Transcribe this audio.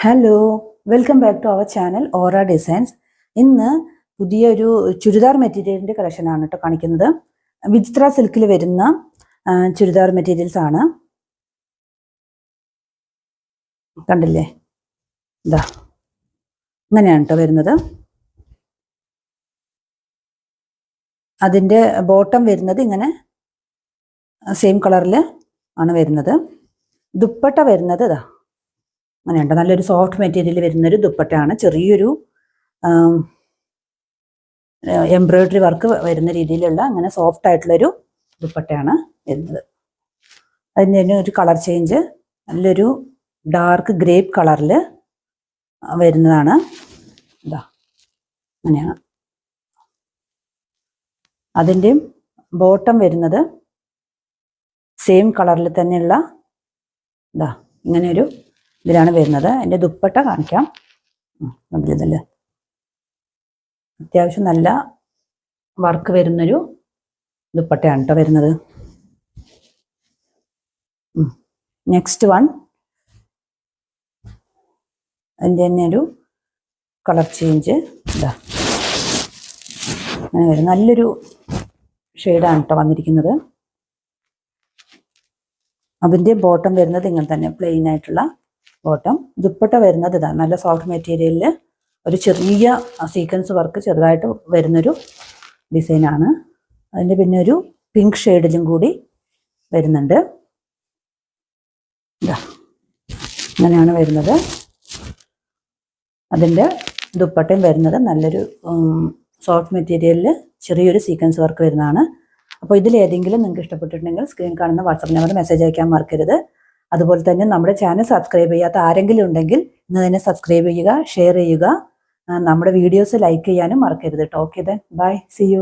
Hello, welcome back to our channel Aura Designs. ഇന്ന് പുതിയൊരു ചുരിദാർ മെറ്റീരിയലിൻ്റെ കളക്ഷനാണ് കേട്ടോ കാണിക്കുന്നത്. വിചിത്ര സിൽക്കിൽ വരുന്ന ചുരിദാർ മെറ്റീരിയൽസ് ആണ്. കണ്ടില്ലേ, ഇതാ ഇങ്ങനെയാണ് കേട്ടോ വരുന്നത്. അതിൻ്റെ ബോട്ടം വരുന്നത് ഇങ്ങനെ സെയിം കളറിൽ ആണ് വരുന്നത്. ദുപ്പട്ട വരുന്നത് ഇതാ അങ്ങനെയുണ്ട്. നല്ലൊരു സോഫ്റ്റ് മെറ്റീരിയൽ വരുന്നൊരു ദുപ്പട്ടയാണ്. ചെറിയൊരു എംബ്രോയിഡറി വർക്ക് വരുന്ന രീതിയിലുള്ള അങ്ങനെ സോഫ്റ്റ് ആയിട്ടുള്ളൊരു ദുപ്പട്ടയാണ് വരുന്നത്. അതിൻ്റെ തന്നെ ഒരു കളർ ചേഞ്ച്, നല്ലൊരു ഡാർക്ക് ഗ്രേപ്പ് കളറിൽ വരുന്നതാണ്. ഇതാ അങ്ങനെയാണ്. അതിൻ്റെയും ബോട്ടം വരുന്നത് സെയിം കളറിൽ തന്നെയുള്ള ഇതാ ഇങ്ങനെയൊരു ഇതിലാണ് വരുന്നത്. അതിൻ്റെ ദുപ്പട്ട കാണിക്കാം. കണ്ടില്ലേ, അത്യാവശ്യം നല്ല വർക്ക് വരുന്നൊരു ദുപ്പട്ടയാണ് കേട്ടോ വരുന്നത്. നെക്സ്റ്റ് വൺ, അതിൻ്റെ തന്നെ ഒരു കളർ ചേഞ്ച് ഇതാ അങ്ങനെ വരും. നല്ലൊരു ഷെയ്ഡാണ് കേട്ടോ വന്നിരിക്കുന്നത്. അതിൻ്റെ ബോട്ടം വരുന്നത് ഇങ്ങനെ തന്നെ പ്ലെയിൻ ആയിട്ടുള്ള ബോട്ടം. ദുപ്പട്ട വരുന്നത് ഇതാ നല്ല സോഫ്റ്റ് മെറ്റീരിയലിൽ ഒരു ചെറിയ സീക്വൻസ് വർക്ക് ചെറുതായിട്ട് വരുന്നൊരു ഡിസൈനാണ്. അതിൻ്റെ പിന്നെ ഒരു പിങ്ക് ഷെയ്ഡിലും കൂടി വരുന്നുണ്ട്. ഇതാ അങ്ങനെയാണ് വരുന്നത്. അതിൻ്റെ ദുപ്പട്ടയും വരുന്നത് നല്ലൊരു സോഫ്റ്റ് മെറ്റീരിയലിൽ ചെറിയൊരു സീക്വൻസ് വർക്ക് വരുന്നതാണ്. അപ്പോൾ ഇതിലേതെങ്കിലും നിങ്ങൾക്ക് ഇഷ്ടപ്പെട്ടിട്ടുണ്ടെങ്കിൽ സ്ക്രീൻ കാണുന്ന വാട്സാപ്പ് നമ്പറിൽ മെസ്സേജ് അയക്കാൻ മറക്കരുത്. അതുപോലെ തന്നെ നമ്മുടെ ചാനൽ സബ്സ്ക്രൈബ് ചെയ്യാത്ത ആരെങ്കിലും ഉണ്ടെങ്കിൽ ഇന്ന് തന്നെ സബ്സ്ക്രൈബ് ചെയ്യുക, ഷെയർ ചെയ്യുക, നമ്മുടെ വീഡിയോസ് ലൈക്ക് ചെയ്യാനും മറക്കരുത് കേട്ടോ. Okay, then bye, see U.